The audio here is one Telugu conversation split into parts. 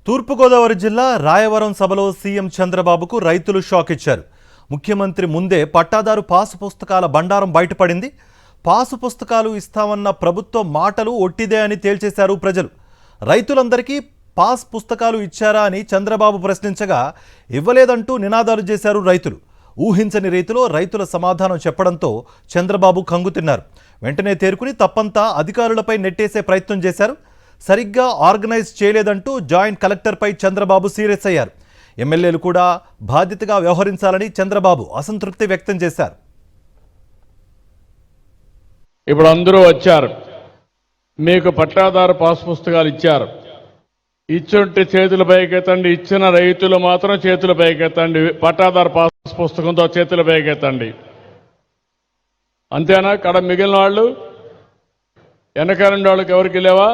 తూర్పుగోదావరి జిల్లా రాయవరం సభలో సీఎం చంద్రబాబుకు రైతులు షాక్ ఇచ్చారు. ముఖ్యమంత్రి ముందే పట్టాదారు పాసు పుస్తకాల బండారం బయటపడింది. పాసు పుస్తకాలు ఇస్తామన్న ప్రభుత్వ మాటలు ఒట్టిదే అని తేల్చేశారు ప్రజలు. రైతులందరికీ పాస్ పుస్తకాలు ఇచ్చారా అని చంద్రబాబు ప్రశ్నించగా ఇవ్వలేదంటూ నినాదాలు చేశారు రైతులు. ఊహించని రీతిలో రైతుల సమాధానం చెప్పడంతో చంద్రబాబు కంగుతిన్నారు. వెంటనే తేరుకుని తప్పంతా అధికారులపై నెట్టేసే ప్రయత్నం చేశారు. సరిగ్గా ఆర్గనైజ్ చేయలేదంటూ జాయింట్ కలెక్టర్పై చంద్రబాబు సీరియస్ అయ్యారు. ఎమ్మెల్యేలు కూడా బాధ్యతగా వ్యవహరించాలని చంద్రబాబు అసంతృప్తి వ్యక్తం చేశారు. ఇప్పుడు అందరూ వచ్చారు, మీకు పట్టాదారు పాస్ పుస్తకాలు ఇచ్చారు, ఇచ్చుంటే చేతుల పైకెత్తండి, ఇచ్చిన రైతులు మాత్రం చేతుల పైకెత్తండి, పట్టాదారు పాస్ పుస్తకంతో చేతుల పైకెత్తండి. అంతేనా? కడ మిగిలిన వాళ్ళు వెనకాలండి వాళ్ళకి ఎవరికి లేవా?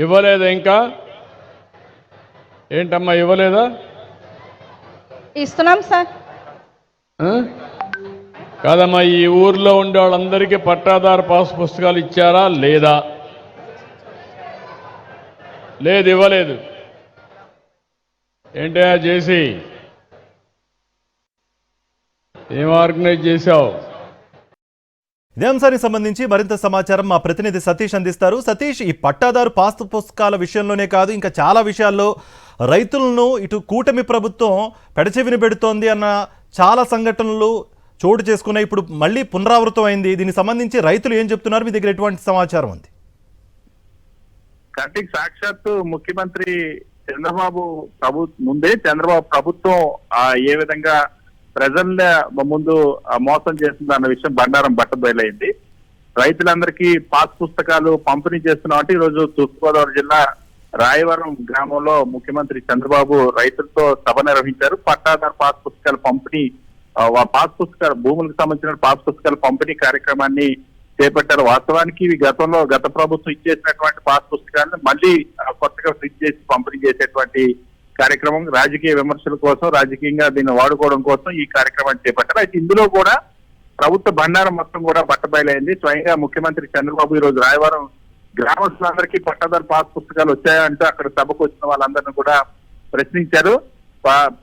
ఇవ్వలేదా? ఇంకా ఏంటమ్మా ఇవ్వలేదా? ఇస్తున్నాం సార్. కాదమ్మా, ఈ ఊర్లో ఉండే వాళ్ళందరికీ పట్టాదారు పాస్ పుస్తకాలు ఇచ్చారా లేదా? లేదు, ఇవ్వలేదు. ఏంటా చేసి ఏం ఆర్గనైజ్ చేశావు? ఇదే అంశానికి సంబంధించి మరింత సమాచారం మా ప్రతినిధి సతీష్ అందిస్తారు. సతీష్, ఈ పట్టాదారు పాస్ పుస్తకాల విషయంలోనే కాదు, ఇంకా చాలా విషయాల్లో రైతులను ఇటు కూటమి ప్రభుత్వం పెడచెవిని పెడుతోంది అన్న చాలా సంఘటనలు చోటు చేసుకున్నాయి. ఇప్పుడు మళ్ళీ పునరావృతం అయింది. దీనికి సంబంధించి రైతులు ఏం చెప్తున్నారు? మీ దగ్గర ఎటువంటి సమాచారం ఉంది? కార్తీక్, సాక్షాత్తు ముఖ్యమంత్రి చంద్రబాబు ముందే చంద్రబాబు ప్రభుత్వం ఏ విధంగా ప్రజల ముందు మోసం చేస్తుంది అన్న విషయం బండారం బట్టబయలైంది. రైతులందరికీ పాస్ పుస్తకాలు పంపిణీ చేస్తున్నామంటే ఈరోజు తూర్పుగోదావరి జిల్లా రాయవరం గ్రామంలో ముఖ్యమంత్రి చంద్రబాబు రైతులతో సభ నిర్వహించారు. పట్టాదారు పాస్ పుస్తకాల పంపిణీ, పాస్ పుస్తకాలు భూములకు సంబంధించిన పాస్ పుస్తకాల పంపిణీ కార్యక్రమాన్ని చేపట్టారు. వాస్తవానికి ఇవి గత ప్రభుత్వం ఇచ్చేసినటువంటి పాస్ పుస్తకాలను మళ్ళీ కొత్తగా ఫ్రిజ్ చేసి పంపిణీ చేసేటువంటి కార్యక్రమం, రాజకీయ విమర్శల కోసం, రాజకీయంగా దీన్ని వాడుకోవడం కోసం ఈ కార్యక్రమాన్ని చేపట్టారు. అయితే ఇందులో కూడా ప్రభుత్వ బండారం మొత్తం కూడా బట్టబయలైంది. స్వయంగా ముఖ్యమంత్రి చంద్రబాబు ఈ రోజు రాయవరం గ్రామస్తులందరికీ పట్టాదారు పాస్ పుస్తకాలు వచ్చాయంటూ అక్కడ సభకు వచ్చిన వాళ్ళందరినీ కూడా ప్రశ్నించారు.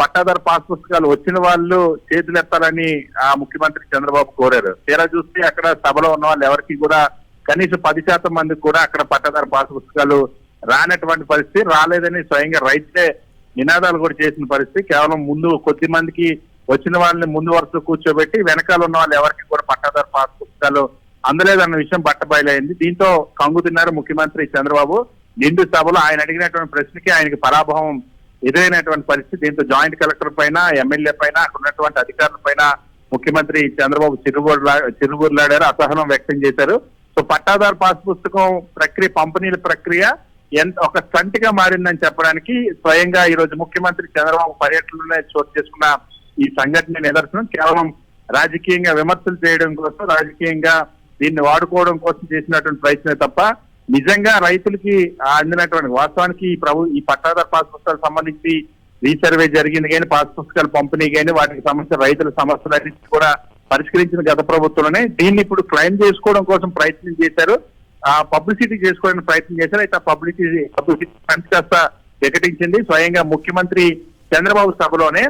పట్టాదారు పాస్ పుస్తకాలు వచ్చిన వాళ్ళు చేతులెత్తాలని ముఖ్యమంత్రి చంద్రబాబు కోరారు. తీరా చూస్తే అక్కడ సభలో ఉన్న వాళ్ళు ఎవరికి కూడా కనీసం 10% మందికి కూడా అక్కడ పట్టాదారు పాస్ పుస్తకాలు రానటువంటి పరిస్థితి. రాలేదని స్వయంగా రైతులే నినాదాలు కూడా చేసిన పరిస్థితి. కేవలం ముందు కొద్ది మందికి వచ్చిన వాళ్ళని ముందు వరుసలో కూర్చోబెట్టి వెనకాల ఉన్న వాళ్ళు ఎవరికి కూడా పట్టాదారు పాస్ పుస్తకాలు అందలేదన్న విషయం బట్టబయలైంది. దీంతో కంగు తిన్నారు ముఖ్యమంత్రి చంద్రబాబు. నిండు సభలో ఆయన అడిగినటువంటి ప్రశ్నకి ఆయనకి పరాభవం ఎదురైనటువంటి పరిస్థితి. దీంతో జాయింట్ కలెక్టర్ పైన, ఎమ్మెల్యే పైన, అక్కడ ఉన్నటువంటి అధికారుల పైన ముఖ్యమంత్రి చంద్రబాబు చిరుబుర్లాడారు, అసహనం వ్యక్తం చేశారు. సో పట్టాదారు పాస్ పుస్తకం ప్రక్రియ, పంపిణీల ప్రక్రియ ఒక స్టంట్ గా మారిందని చెప్పడానికి స్వయంగా ఈ రోజు ముఖ్యమంత్రి చంద్రబాబు పర్యటనలోనే చోటు చేసుకున్న ఈ సంఘటన నిదర్శనం. కేవలం రాజకీయంగా విమర్శలు చేయడం కోసం, రాజకీయంగా దీన్ని వాడుకోవడం కోసం చేసినటువంటి ప్రయత్నమే తప్ప నిజంగా రైతులకి అందినటువంటి, వాస్తవానికి ఈ పట్టాదారు పాస్ పుస్తకాలకు సంబంధించి రీసర్వే జరిగింది కానీ, పాస్ పుస్తకాలు పంపిణీ కానీ, వాటికి సంబంధించిన రైతుల సమస్యలన్నింటినీ కూడా పరిష్కరించిన గత ప్రభుత్వంలోనే దీన్ని ఇప్పుడు క్లెయిమ్ చేసుకోవడం కోసం ప్రయత్నం చేశారు. పబ్లిసిటీ చేసుకోవడానికి ప్రయత్నం చేశారు. అయితే పబ్లిసిటీ కాస్త వికటించింది. స్వయంగా ముఖ్యమంత్రి చంద్రబాబు సభలోనే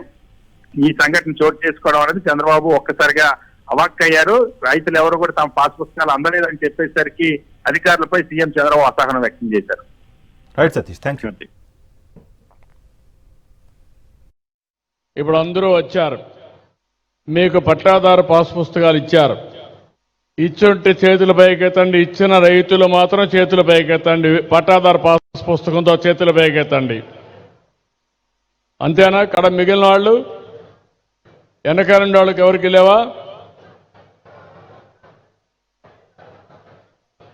ఈ సంఘటన చోటు చేసుకోవడం అనేది చంద్రబాబు ఒక్కసారిగా అవాక్కయ్యారు. రైతులు ఎవరు కూడా తమ పాస్ పుస్తకాలు అందలేదని చెప్పేసరికి అధికారులపై సీఎం చంద్రబాబు అసహనం వ్యక్తం చేశారు. Right Satish, thank you. ఇప్పుడు అందరూ వచ్చారు, మీకు పట్టాదారు పాస్ పుస్తకాలు ఇచ్చారు, ఇచ్చుంటే చేతుల పైకెత్తండి, ఇచ్చిన రైతులు మాత్రం చేతుల పైకెత్తండి, పట్టాదారు పాస్ పుస్తకంతో చేతుల పైకెత్తండి. అంతేనా? కడ మిగిలిన వాళ్ళు వెనకాలండి వాళ్ళకి ఎవరికి లేవా?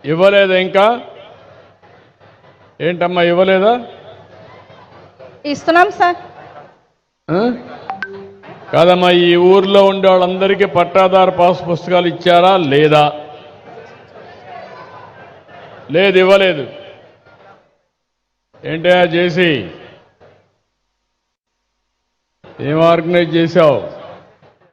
ఇవ్వలేదా? ఇంకా ఏంటమ్మా ఇవ్వలేదా? ఇస్తున్నాం సార్. కాదమ్మా, ఈ ఊర్లో ఉండే వాళ్ళందరికీ పట్టాదారు పాస్ పుస్తకాలు ఇచ్చారా లేదా? లేదు, ఇవ్వలేదు. ఏంటా చేసి ఏం ఆర్గనైజ్ చేశావు?